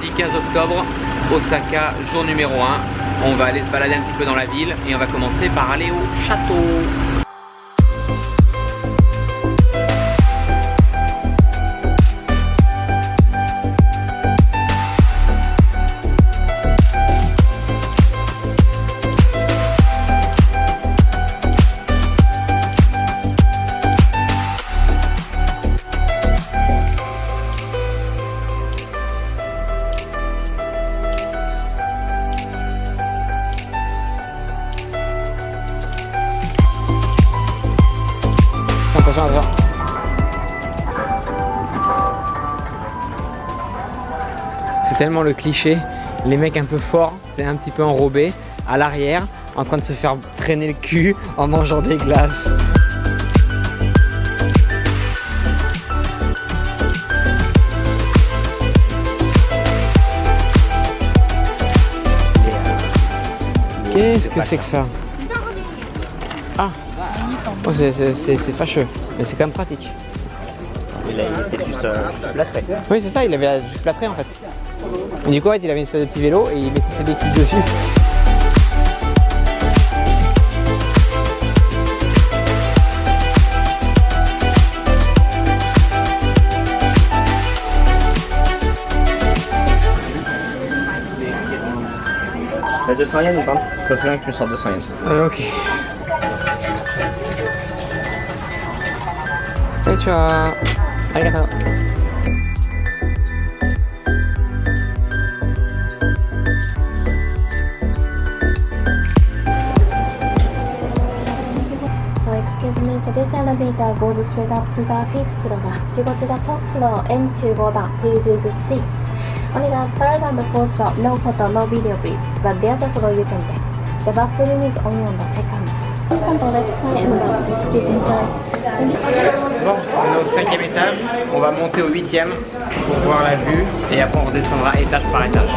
Samedi 15 octobre, Osaka, jour numéro 1. On va aller se balader un petit peu dans la ville et on va commencer par aller au château. C'est tellement le cliché, les mecs un peu forts, c'est un petit peu enrobés, à l'arrière, en train de se faire traîner le cul en mangeant des glaces. Qu'est-ce que c'est que ça? Ah, oh, c'est fâcheux, mais c'est quand même pratique. Il était juste plâtré. Oui, c'est ça, il avait juste plâtré en fait. Et du coup, ouais, il avait une espèce de petit vélo et il mettait ses béquilles dessus. T'as 200 yens ou pas? Ça serait bien que tu me sortes 200 yens. Ok. Et tu as... Arigato. So excuse me, so this elevator goes straight up to the 5th floor. To go to the top floor and to go down, please use the sticks. Only the 3rd and the 4th floor, no photo, no video please. But the other floor you can take. The bathroom is only on the 2nd. Please on the left side and the offices, please enjoy. Bon, on est au 5e étage, on va monter au 8e pour voir la vue et après on redescendra étage par étage.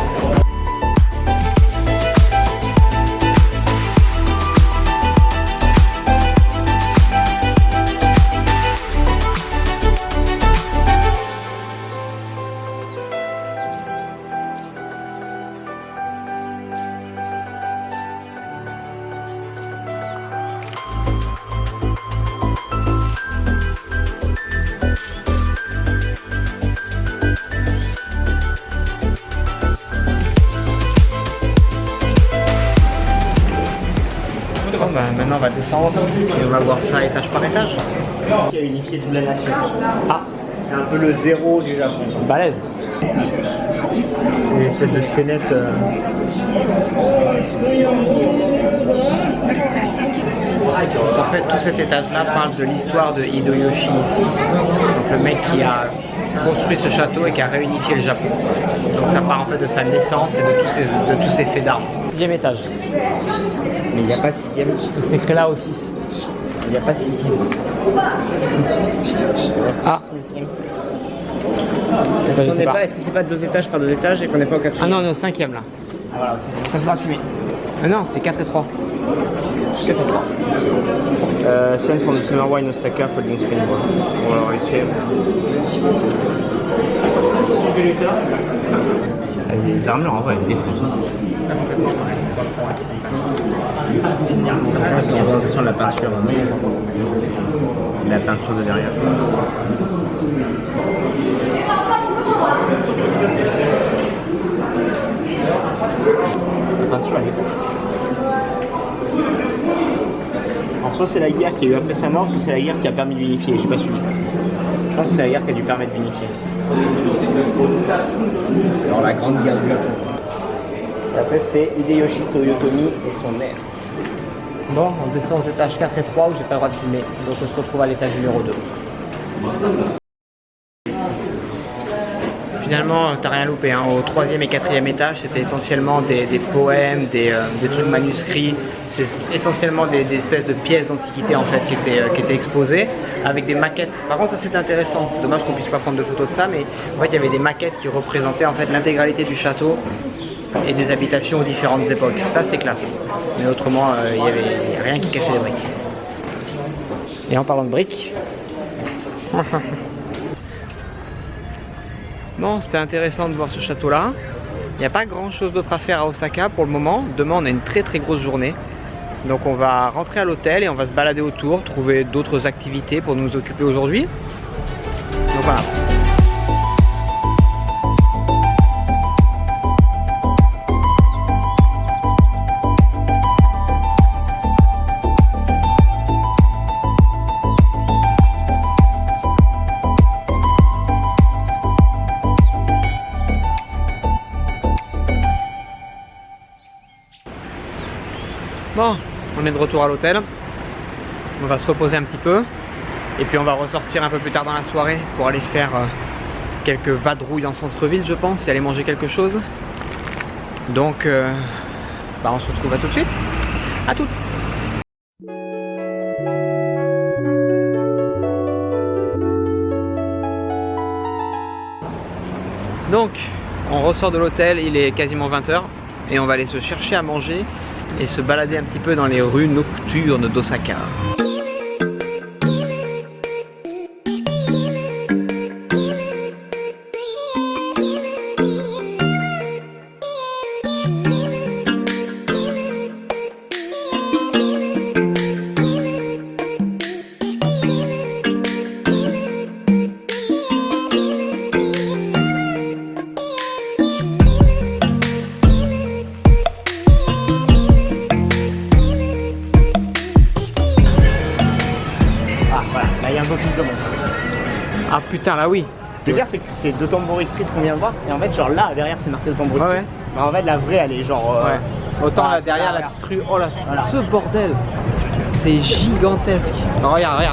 Bon, bah, maintenant on va descendre et on va voir ça étage par étage. Qui a unifié toute la nation. Ah, c'est un peu le zéro du Japon. Balèze. C'est une espèce de scénette. En fait, tout cet étage-là parle de l'histoire de Hideyoshi, donc le mec qui a construit ce château et qui a réunifié le Japon. Donc ça part en fait de sa naissance et de tous ses faits d'armes. 6e étage. Mais il n'y a pas 6e. C'est écrit là au 6. Il n'y a pas 6e. Ah. Je sais pas. Est-ce que c'est pas 2 étages par 2 étages et qu'on n'est pas au 4e? Ah non, on est au 5e là. Ah, voilà, c'est très fumé. Non, c'est 4 et 3. 4 et 3. Send from the Summerwa in Osaka folding screen. On va réussir. Les armures en vrai elles défoncent. C'est l'orientation de la peinture. La peinture de derrière. La peinture elle est. Alors soit c'est la guerre qui a eu après sa mort, soit c'est la guerre qui a permis de l'unifier, j'ai pas suivi. Je pense que c'est la guerre qui a dû permettre de l'unifier. Alors la grande guerre du Japon. Et après c'est Hideyoshi Toyotomi et son air. Bon, on descend aux étages 4 et 3 où j'ai pas le droit de filmer. Donc on se retrouve à l'étage numéro 2. Finalement, t'as rien loupé, hein. Au 3e et 4e étage, c'était essentiellement des poèmes, des trucs manuscrits. C'est essentiellement des espèces de pièces d'antiquité en fait qui étaient exposées avec des maquettes. Par contre, ça c'était intéressant. C'est dommage qu'on puisse pas prendre de photos de ça, mais en fait il y avait des maquettes qui représentaient en fait l'intégralité du château et des habitations aux différentes époques. Ça c'était classe. Mais autrement, il n'y avait rien qui cachait les briques. Et en parlant de briques, bon, c'était intéressant de voir ce château-là. Il n'y a pas grand chose d'autre à faire à Osaka pour le moment. Demain on a une très grosse journée. Donc on va rentrer à l'hôtel et on va se balader autour, trouver d'autres activités pour nous occuper aujourd'hui. Donc voilà. Bon, on est de retour à l'hôtel. On va se reposer un petit peu. Et puis on va ressortir un peu plus tard dans la soirée pour aller faire quelques vadrouilles en centre-ville, je pense, et aller manger quelque chose. Donc, on se retrouve à tout de suite. À toutes. Donc, on ressort de l'hôtel, il est quasiment 20 h et on va aller se chercher à manger et se balader un petit peu dans les rues nocturnes d'Osaka. Ah putain, là oui. Le pire c'est que c'est Dotonbori Street qu'on vient de voir et en fait genre là derrière c'est marqué Dotonbori Street. Ouais. Bah, en fait la vraie elle est genre ouais. Autant là derrière la petite rue. Oh là, voilà. Ce bordel, c'est gigantesque. Oh, regarde.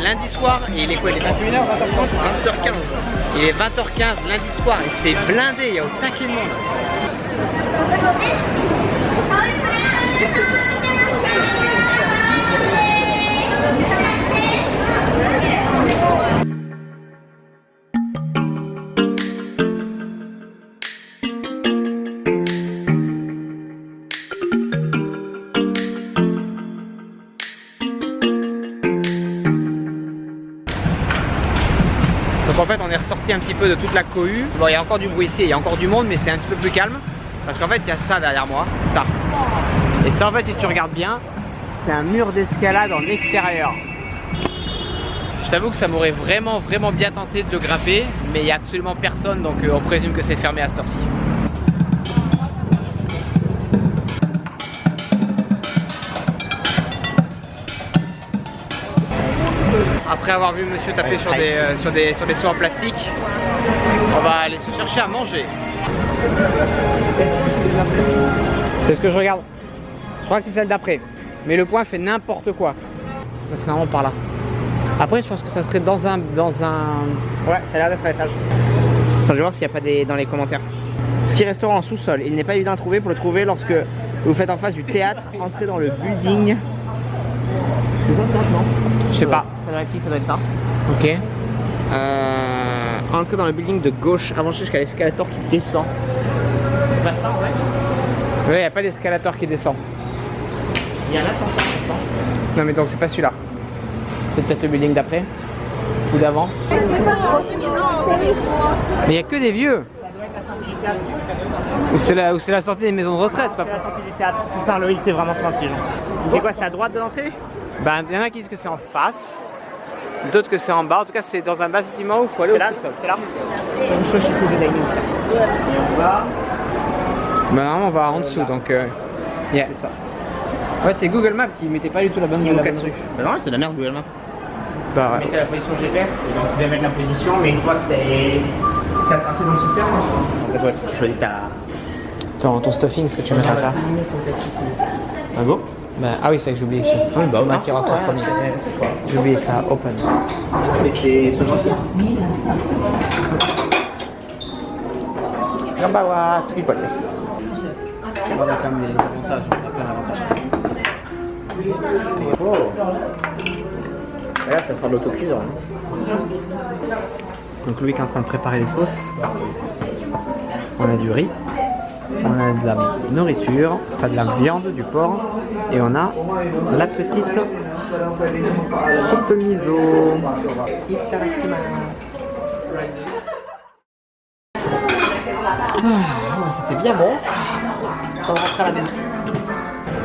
Lundi soir et il est quoi? Il est 21 h, 20h30, 20h15. Il est 20h15 lundi soir et c'est blindé, il y a au taquet de monde. Donc en fait on est ressorti un petit peu de toute la cohue. Bon, il y a encore du bruit ici, il y a encore du monde, mais c'est un petit peu plus calme. Parce qu'en fait il y a ça derrière moi, ça. Et ça en fait si tu regardes bien, c'est un mur d'escalade en extérieur. Je t'avoue que ça m'aurait vraiment bien tenté de le grimper, mais il n'y a absolument personne, donc on présume que c'est fermé à cette heure-ci. Après avoir vu monsieur taper sur des seaux en plastique, on va aller se chercher à manger. C'est ce que je regarde. Je crois que c'est celle d'après. Mais le point fait n'importe quoi. Ça serait vraiment par là. Après je pense que ça serait dans un... Ouais, ça a l'air d'être à l'étage. Enfin, je vais voir s'il n'y a pas dans les commentaires. Petit restaurant en sous-sol. Il n'est pas évident à trouver. Pour le trouver lorsque vous faites en face du théâtre, entrez dans le building. Je sais pas. Ça doit être ici, ça doit être ça. Ok. Entrez dans le building de gauche, avancez jusqu'à l'escalator qui descend. C'est pas ça en vrai? Oui, il n'y a pas d'escalator qui descend. Il y a un ascenseur maintenant. Non mais donc c'est pas celui-là. C'est peut-être le building d'après ou d'avant. Mais il n'y a que des vieux. Ça doit être la sortie du théâtre. Ou c'est la sortie des maisons de retraite. C'est la sortie du théâtre. Putain, Loïc, t'es vraiment trop intelligent. C'est quoi, c'est à droite de l'entrée? Ben, il y en a qui disent que c'est en face, d'autres que c'est en bas. En tout cas, c'est dans un bâtiment où il faut aller au sous-sol. C'est là. Et on va. Ben, normalement, on va en dessous. Donc, yeah. C'est ça. Ouais, c'est Google Maps qui mettait pas du tout la bonne rue. Ben non, c'était de la merde Google Maps. Bah ouais. Mettez la position GPS, et donc vous devez mettre la position, mais une fois que t'as tracé dans le souterrain, en fait, ouais, si tu choisis ton stuffing, ce que tu mets là. Ah bon? Bah, ah oui, c'est que j'ai oublié. Ah oui, bah, c'est moi qui rentre en premier. J'ai oublié ça, open. Mais c'est 60 €. Gambawa, Tripolis. On va quand même les avantages, on a plein d'avantages. Oh. Et là, ça sort de l'autocuisant. Donc Louis est en train de préparer les sauces. On a du riz, on a de la nourriture, enfin de la viande, du porc, et on a la petite soupe miso. C'était bien bon. On va rentrer à la maison.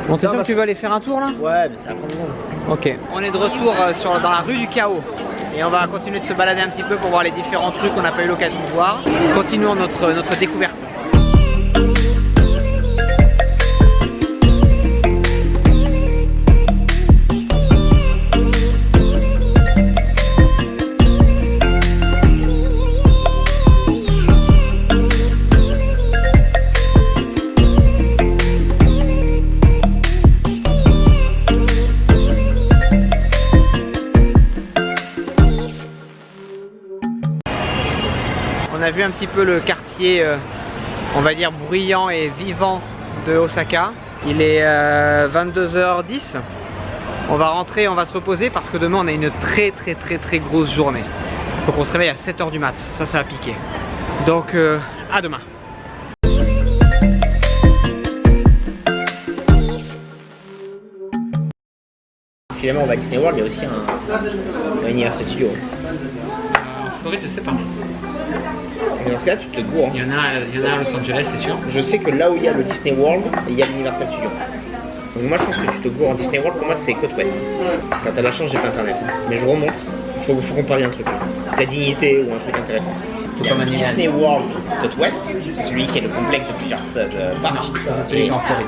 Bon, t'es sûr que tu veux aller faire un tour là? Ouais, mais ça prend du monde. Ok. On est de retour dans la rue du Chaos. Et on va continuer de se balader un petit peu pour voir les différents trucs qu'on n'a pas eu l'occasion de voir. Continuons notre découverte. On a vu un petit peu le quartier, on va dire bruyant et vivant de Osaka. Il est 22h10. On va rentrer, on va se reposer parce que demain on a une très grosse journée. Il faut qu'on se réveille à 7h du mat, ça va piquer. Donc à demain. Si jamais on va à Disney World, il y a aussi un Universal Studio. En Floride, je sais pas. Dans ce cas, tu te gourres. Il y en a à Los Angeles, c'est sûr. Je sais que là où il y a le Disney World, il y a l'Universal Studio. Donc moi je pense que tu te gourres en Disney World, pour moi c'est côte ouest. Quand t'as la chance, j'ai pas internet. Mais je remonte, il faut comparer un truc. La dignité ou un truc intéressant. Tout comme un Disney World côte ouest, c'est celui qui est le complexe de plusieurs parcs. C'est celui qui est en Floride.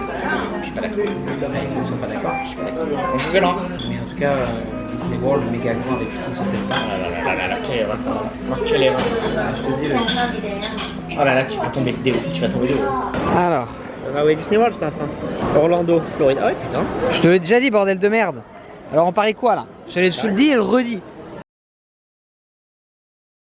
Je suis pas d'accord. Ils ne sont pas d'accord. Je suis pas d'accord. On verra. Mais en tout cas, Disney World méga grand avec 6 ou 7 parcs. Ah là là, quelle erreur. Quelle erreur. Oh là là, tu vas tomber de haut. Tu vas tomber de haut. Alors, Ah ouais, Disney World, j'étais en train. Orlando, Floride. Ah ouais, putain. je te l'ai déjà dit, bordel de merde. Alors on parie quoi là? Je te le dis et le redis.